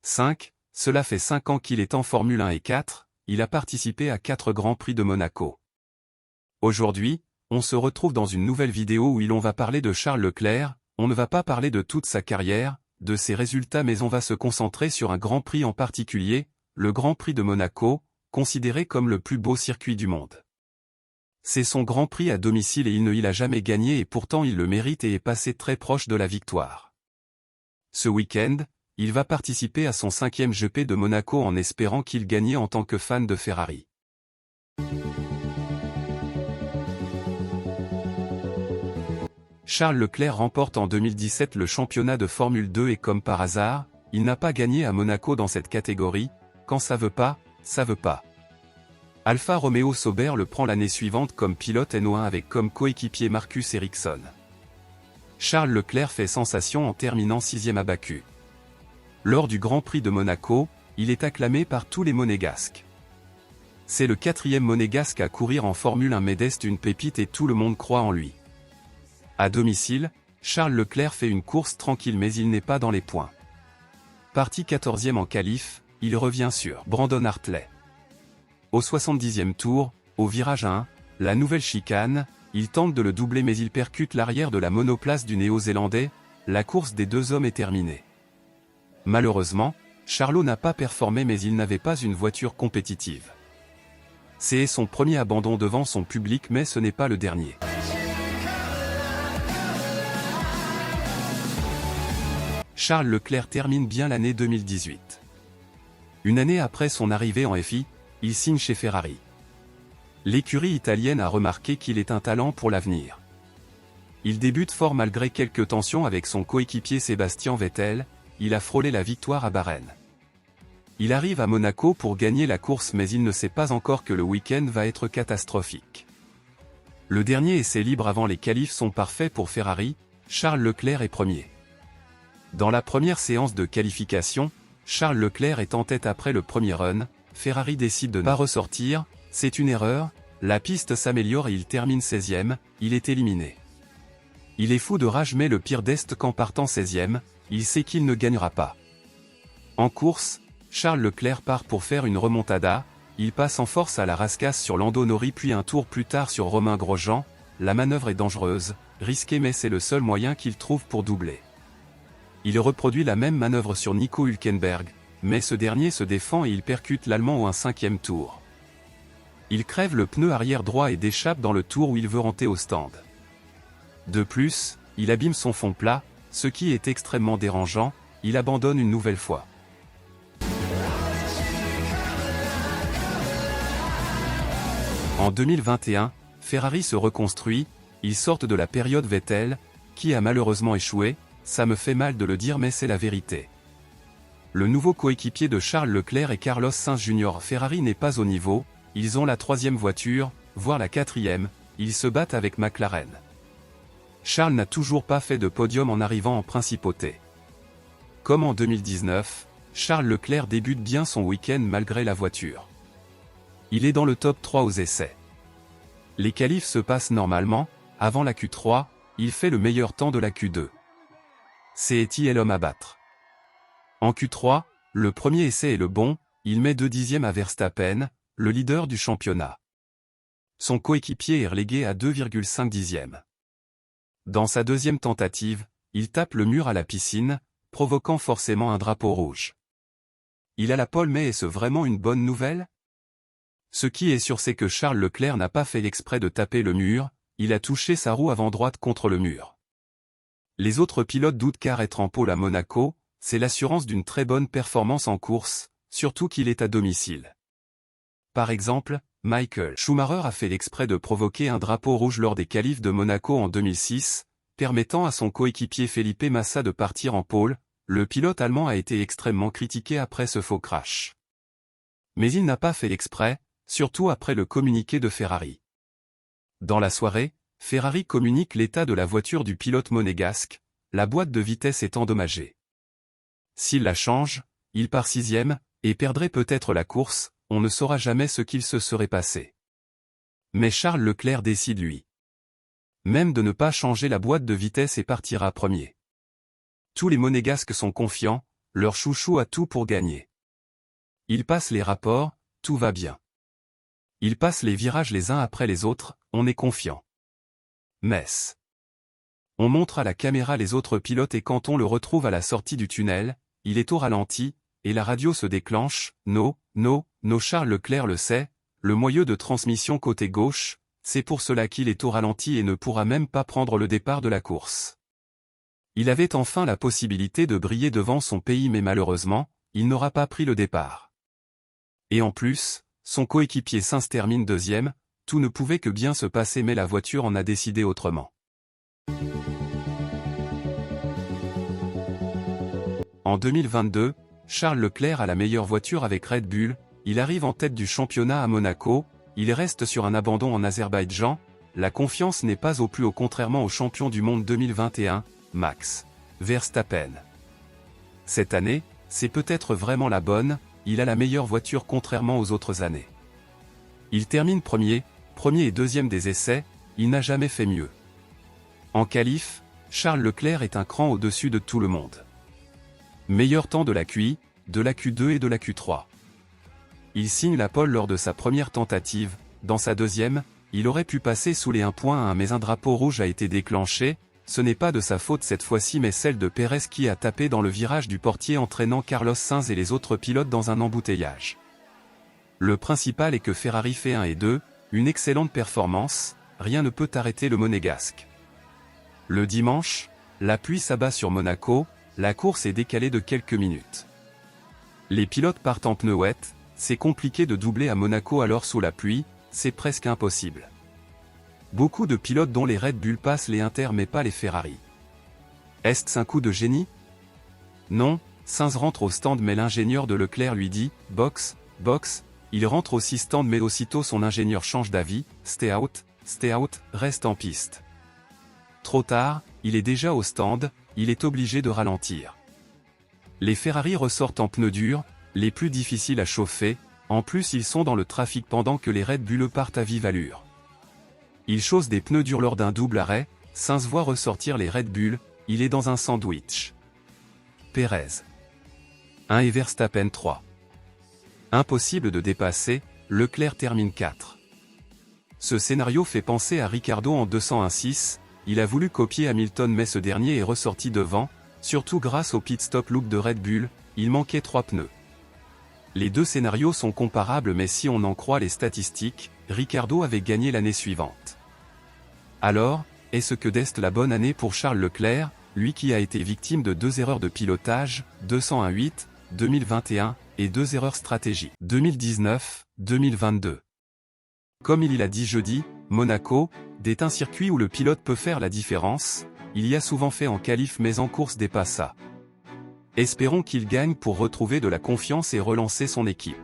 5, cela fait 5 ans qu'il est en Formule 1 et 4, il a participé à 4 Grands Prix de Monaco. Aujourd'hui, on se retrouve dans une nouvelle vidéo où on va parler de Charles Leclerc, on ne va pas parler de toute sa carrière, de ses résultats mais on va se concentrer sur un Grand Prix en particulier, le Grand Prix de Monaco, considéré comme le plus beau circuit du monde. C'est son Grand Prix à domicile et il ne l'a jamais gagné et pourtant il le mérite et est passé très proche de la victoire. Ce week-end, il va participer à son 5e GP de Monaco en espérant qu'il gagne en tant que fan de Ferrari. Charles Leclerc remporte en 2017 le championnat de Formule 2 et comme par hasard, il n'a pas gagné à Monaco dans cette catégorie, quand ça veut pas, ça veut pas. Alfa Romeo Sauber le prend l'année suivante comme pilote N1 avec comme coéquipier Marcus Ericsson. Charles Leclerc fait sensation en terminant 6e à Baku. Lors du Grand Prix de Monaco, il est acclamé par tous les monégasques. C'est le 4e monégasque à courir en Formule 1 Médeste une pépite et tout le monde croit en lui. À domicile, Charles Leclerc fait une course tranquille mais il n'est pas dans les points. Parti 14e en qualif, il revient sur Brandon Hartley. Au 70e tour, au virage 1, la nouvelle chicane, il tente de le doubler mais il percute l'arrière de la monoplace du Néo-Zélandais, la course des deux hommes est terminée. Malheureusement, Charlot n'a pas performé mais il n'avait pas une voiture compétitive. C'est son premier abandon devant son public mais ce n'est pas le dernier. Charles Leclerc termine bien l'année 2018. Une année après son arrivée en FI, il signe chez Ferrari. L'écurie italienne a remarqué qu'il est un talent pour l'avenir. Il débute fort malgré quelques tensions avec son coéquipier Sébastien Vettel, il a frôlé la victoire à Bahreïn. Il arrive à Monaco pour gagner la course mais il ne sait pas encore que le week-end va être catastrophique. Le dernier essai libre avant les qualifs sont parfaits pour Ferrari, Charles Leclerc est premier. Dans la première séance de qualification, Charles Leclerc est en tête après le premier run, Ferrari décide de ne pas ressortir, c'est une erreur, la piste s'améliore et il termine 16e, il est éliminé. Il est fou de rage mais le pire d'est qu'en partant 16e, il sait qu'il ne gagnera pas. En course, Charles Leclerc part pour faire une remontada, il passe en force à la rascasse sur Lando Norris puis un tour plus tard sur Romain Grosjean, la manœuvre est dangereuse, risquée mais c'est le seul moyen qu'il trouve pour doubler. Il reproduit la même manœuvre sur Nico Hülkenberg, mais ce dernier se défend et il percute l'Allemand au 5e tour. Il crève le pneu arrière droit et déchappe dans le tour où il veut rentrer au stand. De plus, il abîme son fond plat, ce qui est extrêmement dérangeant, il abandonne une nouvelle fois. En 2021, Ferrari se reconstruit, ils sortent de la période Vettel, qui a malheureusement échoué, ça me fait mal de le dire mais c'est la vérité. Le nouveau coéquipier de Charles Leclerc est Carlos Sainz Jr. Ferrari n'est pas au niveau, ils ont la 3e voiture, voire la 4e, ils se battent avec McLaren. Charles n'a toujours pas fait de podium en arrivant en principauté. Comme en 2019, Charles Leclerc débute bien son week-end malgré la voiture. Il est dans le top 3 aux essais. Les qualifs se passent normalement, avant la Q3, il fait le meilleur temps de la Q2. C'est l'homme à battre. En Q3, le premier essai est le bon, il met 2 dixièmes à Verstappen, le leader du championnat. Son coéquipier est relégué à 2,5 dixièmes. Dans sa deuxième tentative, il tape le mur à la piscine, provoquant forcément un drapeau rouge. Il a la pole mais est-ce vraiment une bonne nouvelle? Ce qui est sûr c'est que Charles Leclerc n'a pas fait exprès de taper le mur, il a touché sa roue avant droite contre le mur. Les autres pilotes doutent car être en pole à Monaco, c'est l'assurance d'une très bonne performance en course, surtout qu'il est à domicile. Par exemple, Michael Schumacher a fait l'exprès de provoquer un drapeau rouge lors des qualifs de Monaco en 2006, permettant à son coéquipier Felipe Massa de partir en pole, le pilote allemand a été extrêmement critiqué après ce faux crash. Mais il n'a pas fait exprès, surtout après le communiqué de Ferrari. Dans la soirée, Ferrari communique l'état de la voiture du pilote monégasque, la boîte de vitesse est endommagée. S'il la change, il part 6e, et perdrait peut-être la course, on ne saura jamais ce qu'il se serait passé. Mais Charles Leclerc décide lui. Même de ne pas changer la boîte de vitesse et partira premier. Tous les monégasques sont confiants, leur chouchou a tout pour gagner. Ils passent les rapports, tout va bien. Ils passent les virages les uns après les autres, on est confiant. Mess. On montre à la caméra les autres pilotes et quand on le retrouve à la sortie du tunnel, il est au ralenti, et la radio se déclenche, no, Charles Leclerc le sait, le moyeu de transmission côté gauche, c'est pour cela qu'il est au ralenti et ne pourra même pas prendre le départ de la course. Il avait enfin la possibilité de briller devant son pays mais malheureusement, il n'aura pas pris le départ. Et en plus, son coéquipier Sainz termine deuxième, tout ne pouvait que bien se passer mais la voiture en a décidé autrement. En 2022, Charles Leclerc a la meilleure voiture avec Red Bull, il arrive en tête du championnat à Monaco, il reste sur un abandon en Azerbaïdjan, la confiance n'est pas au plus haut contrairement au champion du monde 2021, Max Verstappen. Cette année, c'est peut-être vraiment la bonne, il a la meilleure voiture contrairement aux autres années. Il termine premier et deuxième des essais, il n'a jamais fait mieux. En qualif, Charles Leclerc est un cran au-dessus de tout le monde. Meilleur temps de la QI, de la Q2 et de la Q3. Il signe la pole lors de sa première tentative, dans sa deuxième, il aurait pu passer sous les 1.1 mais un drapeau rouge a été déclenché, ce n'est pas de sa faute cette fois-ci mais celle de Pérez qui a tapé dans le virage du portier entraînant Carlos Sainz et les autres pilotes dans un embouteillage. Le principal est que Ferrari fait 1 et 2, une excellente performance, rien ne peut arrêter le monégasque. Le dimanche, la pluie s'abat sur Monaco, la course est décalée de quelques minutes. Les pilotes partent en pneus wet, c'est compliqué de doubler à Monaco alors sous la pluie, c'est presque impossible. Beaucoup de pilotes dont les Red Bull passent les Inter mais pas les Ferrari. Est-ce un coup de génie? Non, Sainz rentre au stand mais l'ingénieur de Leclerc lui dit « box, il rentre aussi stand mais aussitôt son ingénieur change d'avis, stay out, reste en piste. Trop tard, il est déjà au stand, il est obligé de ralentir. Les Ferrari ressortent en pneus durs, les plus difficiles à chauffer, en plus ils sont dans le trafic pendant que les Red Bull partent à vive allure. Ils chaussent des pneus durs lors d'un double arrêt, Sainz voit ressortir les Red Bull, il est dans un sandwich. Pérez 1 et Verstappen 3. Impossible de dépasser, Leclerc termine 4. Ce scénario fait penser à Ricciardo en 201-6, il a voulu copier Hamilton mais ce dernier est ressorti devant, surtout grâce au pit-stop look de Red Bull, il manquait 3 pneus. Les deux scénarios sont comparables mais si on en croit les statistiques, Ricciardo avait gagné l'année suivante. Alors, est-ce que d'est la bonne année pour Charles Leclerc, lui qui a été victime de 2 erreurs de pilotage, 201-8, 2021, et 2 erreurs stratégiques, 2019-2022. Comme il l'a dit jeudi, Monaco, est un circuit où le pilote peut faire la différence, il y a souvent fait en qualif mais en course dépasse ça. Espérons qu'il gagne pour retrouver de la confiance et relancer son équipe.